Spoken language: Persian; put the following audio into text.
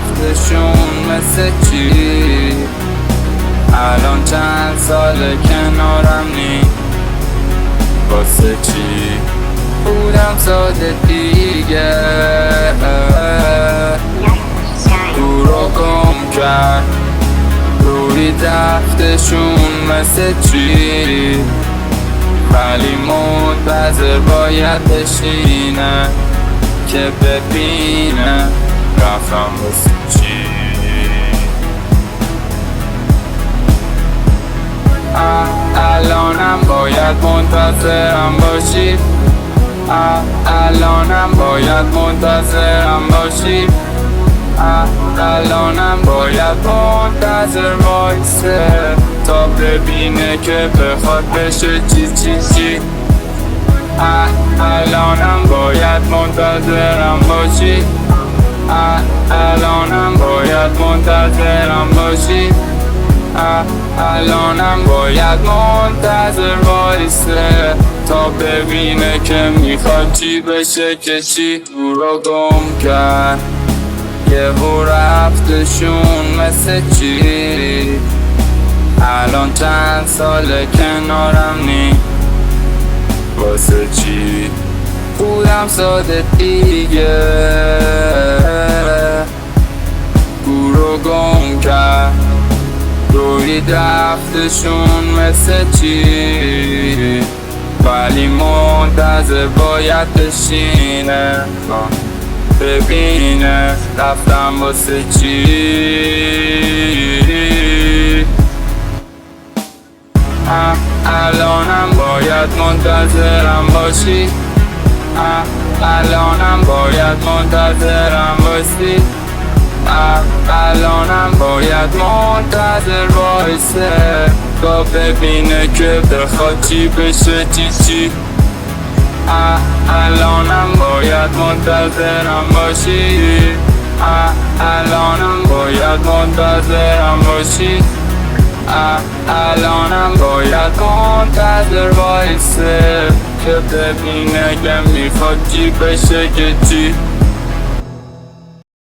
رفتشون مثل چی؟ الان چند سال کنارم نی، واسه چی؟ بودم ساده دیگه، تو رو گم کرد روی دفتشون مثل چی؟ ولی منتظر باید بشینه که ببینه رفتم واسه چی. الانم باید منتظرم باشی، الانم باید منتظرم باشی، الانم باید منتظر وایسه تا ببینه که بخواد بشه چی. الانم باید منتظرم باشی، الانم باید منتظرم باشی، الانم باید منتظر وایسه تا ببینه که میخواد چی بشه که چی. تو رو گم کرد یهو رفتشون مثل چی؟ الان چند سال کنارم نی، واسه چی؟ بودم ساده دیگه، تو رو گم کرد روی دفتشون مثل چی؟ ولی منتظر باید بشینه ببینه رفتم واسه چی. الانم باید منتظرم باشی، الانم باید منتظرم باشی، الانم باید منتظر وایسه تا ببینه که بخواد چی بشه چی. الانم باید منتظرم باشی، الانم باید منتظرم باشی، الانم باید منتظر وایسه که ببینه که میخواد چی بشه که چی.